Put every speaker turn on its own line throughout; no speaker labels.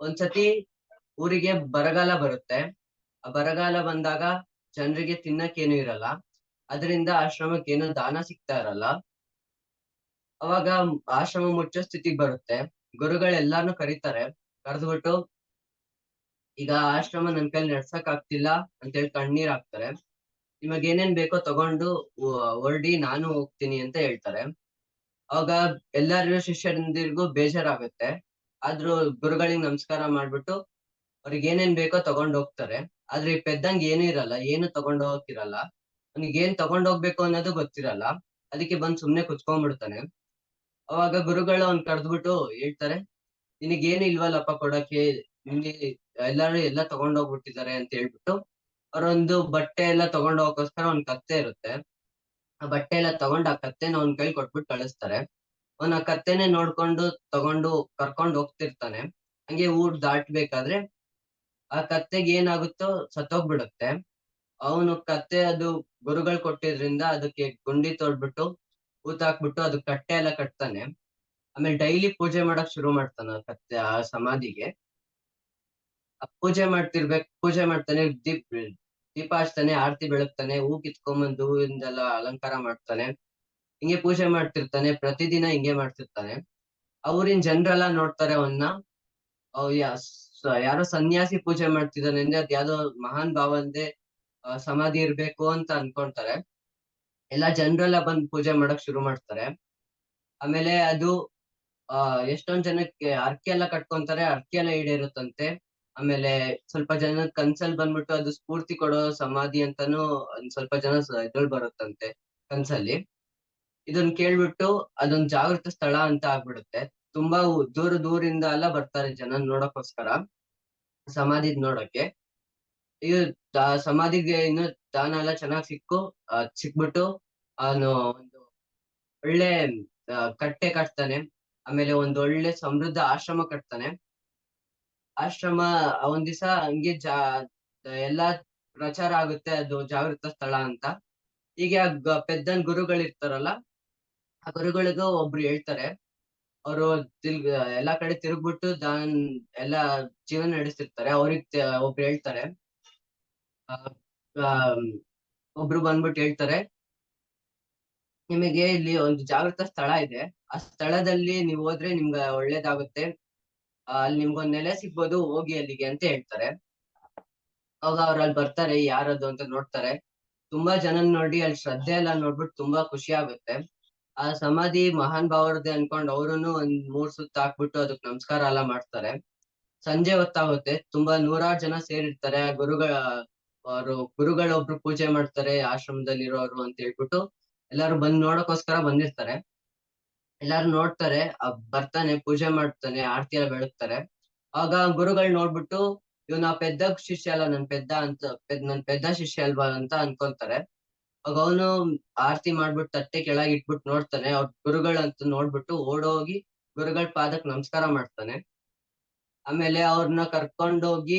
ಒಂದ್ಸತಿ ಊರಿಗೆ ಬರಗಾಲ ಬರುತ್ತೆ. ಆ ಬರಗಾಲ ಬಂದಾಗ ಜನರಿಗೆ ತಿನ್ನಕ್ಕೇನು ಇರಲ್ಲ, ಅದರಿಂದ ಆಶ್ರಮಕ್ಕೆ ಏನು ದಾನ ಸಿಗ್ತಾ ಇರಲ್ಲ. ಅವಾಗ ಆಶ್ರಮ ಮುಚ್ಚೋ ಸ್ಥಿತಿಗೆ ಬರುತ್ತೆ. ಗುರುಗಳೆಲ್ಲಾನು ಕರೀತಾರೆ, ಕರೆದ್ಬಿಟ್ಟು ಈಗ ಆಶ್ರಮ ನನ್ ಕೈಲಿ ನಡ್ಸಕ್ ಆಗ್ತಿಲ್ಲ ಅಂತೇಳಿ ಕಣ್ಣೀರ್ ಹಾಕ್ತಾರೆ. ನಿಮಗ್ ಏನೇನ್ ಬೇಕೋ ತಗೊಂಡು ಹೊರಡಿ, ನಾನು ಹೋಗ್ತೀನಿ ಅಂತ ಹೇಳ್ತಾರೆ. ಅವಾಗ ಎಲ್ಲಾರು ಶಿಷ್ಯರಿಂದಿರ್ಗೂ ಬೇಜಾರಾಗುತ್ತೆ. ಆದ್ರೂ ಗುರುಗಳಿಗೆ ನಮಸ್ಕಾರ ಮಾಡ್ಬಿಟ್ಟು ಅವ್ರಿಗೆ ಏನೇನ್ ಬೇಕೋ ತಗೊಂಡ್ ಹೋಗ್ತಾರೆ. ಆದ್ರೆ ಈ ಪೆದ್ದಂಗ್ ಏನೂ ಇರಲ್ಲ, ಏನು ತಗೊಂಡ್ ಹೋಗಕ್ಕಿರಲ್ಲ. ಅವ್ನಿಗೆ ಏನ್ ತಗೊಂಡ್ ಹೋಗ್ಬೇಕು ಅನ್ನೋದು ಗೊತ್ತಿರಲ್ಲ. ಅದಕ್ಕೆ ಬಂದ್ ಸುಮ್ನೆ ಕುತ್ಕೊಂಡ್ಬಿಡ್ತಾನೆ. ಅವಾಗ ಗುರುಗಳು ಅವ್ನ್ ಕರೆದ್ಬಿಟ್ಟು ಹೇಳ್ತಾರೆ, ನಿನಗೇನು ಇಲ್ವಲ್ಲಪ್ಪ ಕೊಡಕ್ಕೆ, ನಿನ್ಗೆ ಎಲ್ಲಾರು ಎಲ್ಲ ತಗೊಂಡ್ ಹೋಗ್ಬಿಟ್ಟಿದ್ದಾರೆ ಅಂತ ಹೇಳ್ಬಿಟ್ಟು ಅವ್ರೊಂದು ಬಟ್ಟೆ ಎಲ್ಲ ತಗೊಂಡ್ ಹೋಗೋಕೋಸ್ಕರ ಒಂದ್ ಕತ್ತೆ ಇರುತ್ತೆ. ಆ ಬಟ್ಟೆ ಎಲ್ಲ ತಗೊಂಡ್ ಆ ಕತ್ತೆನ ಅವ್ನ್ ಕೈ ಕೊಟ್ಬಿಟ್ಟು ಕಳಿಸ್ತಾರೆ. ಅವ್ನ ಆ ಕತ್ತೆನೆ ನೋಡ್ಕೊಂಡು ತಗೊಂಡು ಕರ್ಕೊಂಡ್ ಹೋಗ್ತಿರ್ತಾನೆ. ಹಂಗೆ ಊರ್ ದಾಟ್ಬೇಕಾದ್ರೆ ಆ ಕತ್ತೆಗೆ ಏನಾಗುತ್ತೋ ಸತ್ತೋಗ್ಬಿಡುತ್ತೆ. ಅವನು ಕತ್ತೆ ಅದು ಗುರುಗಳು ಕೊಟ್ಟಿದ್ರಿಂದ ಅದಕ್ಕೆ ಗುಂಡಿ ತೋಡ್ಬಿಟ್ಟು ಊತಾಕ್ಬಿಟ್ಟು ಅದು ಕಟ್ಟೆ ಎಲ್ಲ ಕಟ್ತಾನೆ. ಆಮೇಲೆ ಡೈಲಿ ಪೂಜೆ ಮಾಡಕ್ ಶುರು ಮಾಡ್ತಾನ ಆ ಕತ್ತೆ ಆ ಸಮಾಧಿಗೆ. ಪೂಜೆ ಮಾಡ್ತಾನೆ, ದೀಪ ಹಚ್ತಾನೆ, ಆರತಿ ಬೆಳಗ್ತಾನೆ, ಹೂ ಕಿತ್ಕೊಂಬಂದು ಹೂವಿಂದೆಲ್ಲ ಅಲಂಕಾರ ಮಾಡ್ತಾನೆ. ಹಿಂಗೆ ಪೂಜೆ ಮಾಡ್ತಿರ್ತಾನೆ, ಪ್ರತಿದಿನ ಹಿಂಗೆ ಮಾಡ್ತಿರ್ತಾನೆ. ಅವ್ರಿನ್ ಜನರೆಲ್ಲ ನೋಡ್ತಾರೆ ಅವನ್ನ. ಯಾರೋ ಸನ್ಯಾಸಿ ಪೂಜೆ ಮಾಡ್ತಿದ್ದಾನೆ ಅಂದ್ರೆ ಅದ್ ಯಾವ್ದೋ ಮಹಾನ್ ಭಾವಂದೆ ಸಮಾಧಿ ಇರ್ಬೇಕು ಅಂತ ಅನ್ಕೊಂತಾರೆ. ಎಲ್ಲಾ ಜನರೆಲ್ಲ ಬಂದ್ ಪೂಜೆ ಮಾಡಕ್ ಶುರು ಮಾಡ್ತಾರೆ. ಆಮೇಲೆ ಅದು ಎಷ್ಟೊಂದ್ ಜನಕ್ಕೆ ಅರ್ಕೆ ಎಲ್ಲ ಕಟ್ಕೊಂತಾರೆ, ಅರ್ಕೆ ಎಲ್ಲ ಈಡೇರುತ್ತಂತೆ. ಆಮೇಲೆ ಸ್ವಲ್ಪ ಜನ ಕನ್ಸಲ್ ಬಂದ್ಬಿಟ್ಟು ಅದು ಸ್ಫೂರ್ತಿ ಕೊಡೋ ಸಮಾಧಿ ಅಂತಾನು ಒಂದ್ ಸ್ವಲ್ಪ ಜನ ಇದ್ರಲ್ಲಿ ಬರುತ್ತಂತೆ ಕನ್ಸಲ್ಲಿ. ಇದನ್ ಕೇಳ್ಬಿಟ್ಟು ಅದೊಂದ್ ಜಾಗೃತ ಸ್ಥಳ ಅಂತ ಆಗ್ಬಿಡುತ್ತೆ. ತುಂಬಾ ದೂರದಿಂದ ಎಲ್ಲ ಬರ್ತಾರೆ ಜನ ನೋಡಕ್ಕೋಸ್ಕರ, ಸಮಾಧಿದ್ ನೋಡಕ್ಕೆ. ಇದು ಸಮಾಧಿಗೆ ಇನ್ನು ದಾನ ಎಲ್ಲ ಚೆನ್ನಾಗ್ ಸಿಕ್ಬಿಟ್ಟು ಅವನು ಒಂದು ಒಳ್ಳೆ ಕಟ್ಟೆ ಕಟ್ತಾನೆ. ಆಮೇಲೆ ಒಂದ್ ಒಳ್ಳೆ ಸಮೃದ್ಧ ಆಶ್ರಮ ಕಟ್ತಾನೆ. ಆಶ್ರಮ ಒಂದ್ ದಿವಸ ಹಂಗೆ ಎಲ್ಲಾ ಪ್ರಚಾರ ಆಗುತ್ತೆ, ಅದು ಜಾಗೃತ ಸ್ಥಳ ಅಂತ. ಹೀಗೆ ಪೆದ್ದನ್ ಗುರುಗಳಿರ್ತಾರಲ್ಲ, ಆ ಗುರುಗಳಿಗೂ ಒಬ್ರು ಹೇಳ್ತಾರೆ. ಅವರು ಎಲ್ಲಾ ಕಡೆ ತಿರುಗ್ಬಿಟ್ಟು ಎಲ್ಲಾ ಜೀವನ ನಡೆಸ್ತಿರ್ತಾರೆ. ಅವ್ರಿಗೆ ಒಬ್ರು ಹೇಳ್ತಾರೆ, ಒಬ್ರು ಬಂದ್ಬಿಟ್ಟು ಹೇಳ್ತಾರೆ, ನಿಮಗೆ ಇಲ್ಲಿ ಒಂದು ಜಾಗೃತ ಸ್ಥಳ ಇದೆ, ಆ ಸ್ಥಳದಲ್ಲಿ ನೀವು ಹೋದ್ರೆ ನಿಮ್ಗೆ ಒಳ್ಳೇದಾಗುತ್ತೆ, ಅಲ್ಲಿ ನಿಮ್ಗೊಂದ್ ನೆಲೆ ಸಿಗ್ಬೋದು, ಹೋಗಿ ಅಲ್ಲಿಗೆ ಅಂತ ಹೇಳ್ತಾರೆ. ಅವಾಗ ಅವ್ರು ಅಲ್ಲಿ ಬರ್ತಾರೆ, ಯಾರದು ಅಂತ ನೋಡ್ತಾರೆ. ತುಂಬಾ ಜನನ್ ನೋಡಿ ಅಲ್ಲಿ ಶ್ರದ್ಧೆ ಎಲ್ಲ ನೋಡ್ಬಿಟ್ಟು ತುಂಬಾ ಖುಷಿ ಆಗುತ್ತೆ. ಆ ಸಮಾಧಿ ಮಹಾನ್ ಭಾವರದ್ದೇ ಅನ್ಕೊಂಡ್ ಅವ್ರುನು ಒಂದ್ 3 ಸುತ್ತ ಹಾಕ್ಬಿಟ್ಟು ಅದಕ್ ನಮಸ್ಕಾರ ಎಲ್ಲ ಮಾಡ್ತಾರೆ. ಸಂಜೆ ಹೊತ್ತಾಗುತ್ತೆ, ತುಂಬಾ ನೂರಾರು ಜನ ಸೇರಿರ್ತಾರೆ. ಗುರುಗಳೊಬ್ರು ಪೂಜೆ ಮಾಡ್ತಾರೆ ಆಶ್ರಮದಲ್ಲಿರೋರು ಅಂತ ಹೇಳ್ಬಿಟ್ಟು ಎಲ್ಲಾರು ಬಂದ್ ನೋಡಕ್ಕೋಸ್ಕರ ಬಂದಿರ್ತಾರೆ. ಎಲ್ಲಾರು ನೋಡ್ತಾರೆ, ಬರ್ತಾನೆ, ಪೂಜೆ ಮಾಡ್ತಾನೆ, ಆರತಿ ಎಲ್ಲ ಬೆಳಗ್ತಾರೆ. ಆಗ ಗುರುಗಳು ನೋಡ್ಬಿಟ್ಟು ಇವ್ನ ಪೆದ್ದ ಶಿಷ್ಯ ಅಲ್ಲ, ನನ್ ಪೆದ್ದ ಶಿಷ್ಯ ಅಲ್ವಾ ಅಂತ ಅನ್ಕೊಂತಾರೆ. ಆಗ ಅವನು ಆರತಿ ಮಾಡ್ಬಿಟ್ಟು ತಟ್ಟೆ ಕೆಳಗೆ ಇಟ್ಬಿಟ್ಟು ನೋಡ್ತಾನೆ. ಅವ್ರ ಗುರುಗಳಂತ ನೋಡ್ಬಿಟ್ಟು ಓಡೋಗಿ ಗುರುಗಳ ಪಾದಕ್ ನಮಸ್ಕಾರ ಮಾಡ್ತಾನೆ. ಆಮೇಲೆ ಅವ್ರನ್ನ ಕರ್ಕೊಂಡೋಗಿ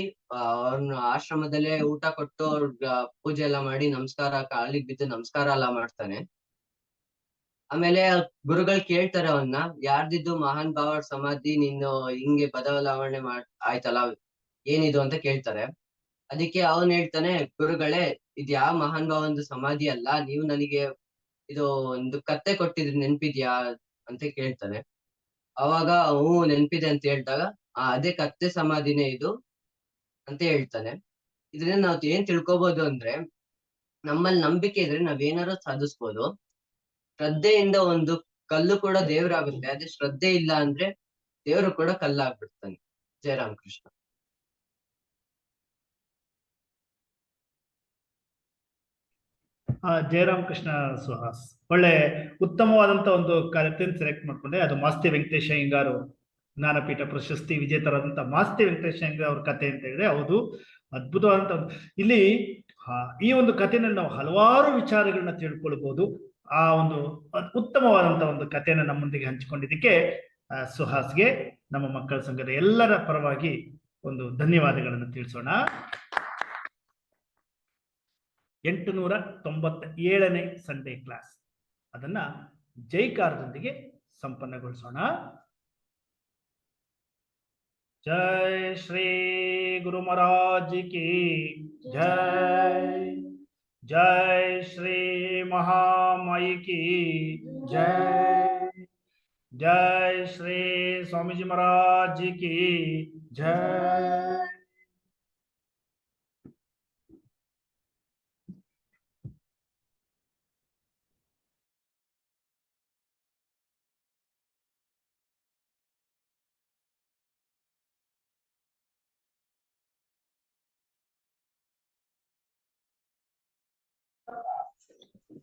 ಅವ್ರನ್ನ ಆಶ್ರಮದಲ್ಲೇ ಊಟ ಕೊಟ್ಟು ಅವ್ರ ಪೂಜೆ ಎಲ್ಲ ಮಾಡಿ ಕಾಲಿಗೆ ಬಿದ್ದು ನಮಸ್ಕಾರ ಎಲ್ಲ ಮಾಡ್ತಾನೆ. ಆಮೇಲೆ ಗುರುಗಳು ಕೇಳ್ತಾರೆ ಅವನ್ನ, ಯಾರ್ದಿದ್ದು ಮಹಾನ್ ಭಾವರ ಸಮಾಧಿ, ನೀನು ಹಿಂಗೆ ಬದಲಾವಣೆ ಆಯ್ತಲ್ಲ, ಏನಿದು ಅಂತ ಕೇಳ್ತಾರೆ. ಅದಕ್ಕೆ ಅವನ್ ಹೇಳ್ತಾನೆ, ಗುರುಗಳೇ, ಇದ್ ಯಾವ ಮಹಾನ್ ಭಾವಂದು ಸಮಾಧಿ ಅಲ್ಲ, ನೀವು ನನಗೆ ಇದು ಒಂದು ಕತ್ತೆ ಕೊಟ್ಟಿದ್ರಿ, ನೆನ್ಪಿದ್ಯಾ ಅಂತ ಕೇಳ್ತಾನೆ. ಅವಾಗ ನೆನ್ಪಿದೆ ಅಂತ ಹೇಳಿದಾಗ, ಅದೇ ಕತ್ತೆ ಸಮಾಧಿನೇ ಇದು ಅಂತ ಹೇಳ್ತಾನೆ. ಇದರಿಂದ ನಾವ್ ಏನ್ ತಿಳ್ಕೊಬಹುದು ಅಂದ್ರೆ, ನಮ್ಮಲ್ಲಿ ನಂಬಿಕೆ ಇದ್ರೆ ನಾವೇನಾರು ಸಾಧಿಸ್ಬೋದು. ಶ್ರದ್ಧೆಯಿಂದ ಒಂದು ಕಲ್ಲು ಕೂಡ ದೇವ್ರಾಗುತ್ತೆ, ಅದೇ ಶ್ರದ್ಧೆ ಇಲ್ಲ ಅಂದ್ರೆ ದೇವ್ರು ಕೂಡ ಕಲ್ಲಾಗ್ಬಿಡ್ತಾನೆ. ಜಯ ರಾಮಕೃಷ್ಣ.
ಜಯರಾಮಕೃಷ್ಣ ಸುಹಾಸ್, ಒಳ್ಳೆ ಉತ್ತಮವಾದಂತ ಒಂದು ಕಥೆಯನ್ನು ಸೆಲೆಕ್ಟ್ ಮಾಡ್ಕೊಂಡೆ. ಅದು ಮಾಸ್ತಿ ವೆಂಕಟೇಶ ಅಯ್ಯಂಗಾರು ಜ್ಞಾನಪೀಠ ಪ್ರಶಸ್ತಿ ವಿಜೇತರಾದಂತ ಮಾಸ್ತಿ ವೆಂಕಟೇಶ ಅಯ್ಯಂಗಾರ್ ಅವ್ರ ಕಥೆ ಅಂತ ಹೇಳಿದ್ರೆ, ಹೌದು, ಅದ್ಭುತವಾದಂತ ಇಲ್ಲಿ ಈ ಒಂದು ಕಥೆನಲ್ಲಿ ನಾವು ಹಲವಾರು ವಿಚಾರಗಳನ್ನ ತಿಳ್ಕೊಳ್ಬಹುದು. ಆ ಒಂದು ಉತ್ತಮವಾದಂತ ಒಂದು ಕಥೆಯನ್ನ ನಮ್ಮೊಂದಿಗೆ ಹಂಚಿಕೊಂಡಿದ್ದಕ್ಕೆ ಸುಹಾಸ್ಗೆ ನಮ್ಮ ಮಕ್ಕಳ ಸಂಘದ ಎಲ್ಲರ ಪರವಾಗಿ ಒಂದು ಧನ್ಯವಾದಗಳನ್ನು ತಿಳಿಸೋಣ. 897ನೇ ಸಂಡೇ ಕ್ಲಾಸ್ ಅದನ್ನ ಜೈಕಾರದೊಂದಿಗೆ ಸಂಪನ್ನಗೊಳಿಸೋಣ. जय श्री गुरु महाराज की जय। जय श्री महामाई की जय। जय श्री स्वामी जी महाराज की जय।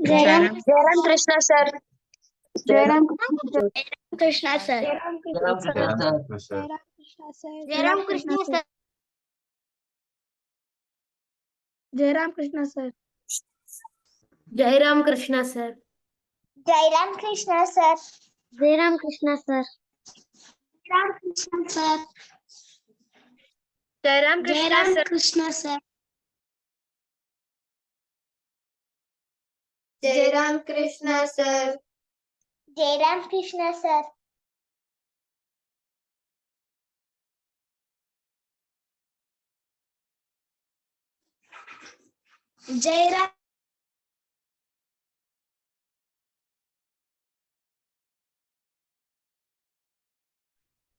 जय राम
कृष्णा सर।
जय राम कृष्णा सर।
जय राम कृष्ण सर।
जय राम कृष्णा सर। जय राम कृष्णा सर।
जय राम कृष्णा सर।
जय राम कृष्णा सर। जय राम कृष्णा सर। राम कृष्णा सर।
जय राम
जय राम कृष्णा सर।
जय राम कृष्णा सर।
जय राम कृष्णा सर। जय राम।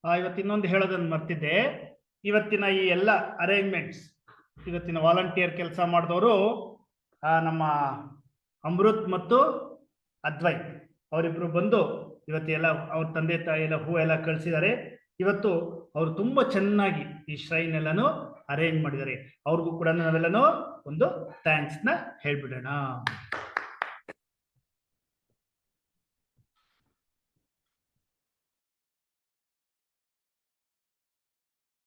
ಇವತ್ತು ಇನ್ನೊಂದು ಹೇಳೋದನ್ನು ಮರ್ತಿದ್ದೆ. ಇವತ್ತಿನ ಈ ಎಲ್ಲ ಅರೇಂಜ್ಮೆಂಟ್ಸ್, ಇವತ್ತಿನ ವಾಲಂಟಿಯರ್ ಕೆಲಸ ಮಾಡಿದವರು ನಮ್ಮ ಅಮೃತ್ ಮತ್ತು ಅದ್ವೈತ್ ಅವರಿಬ್ರು ಬಂದು ಇವತ್ತೆಲ್ಲ ಅವ್ರ ತಂದೆ ತಾಯಿ ಎಲ್ಲ ಹೂ ಎಲ್ಲ ಕಳಿಸಿದ್ದಾರೆ. ಇವತ್ತು ಅವರು ತುಂಬಾ ಚೆನ್ನಾಗಿ ಈ ಶ್ರೈನ್ ಎಲ್ಲಾನು ಅರೇಂಜ್ ಮಾಡಿದ್ದಾರೆ. ಅವ್ರಿಗೂ ಕೂಡ ನಾವೆಲ್ಲನೂ ಒಂದು ಥ್ಯಾಂಕ್ಸ್ ನ ಹೇಳ್ಬಿಡೋಣ.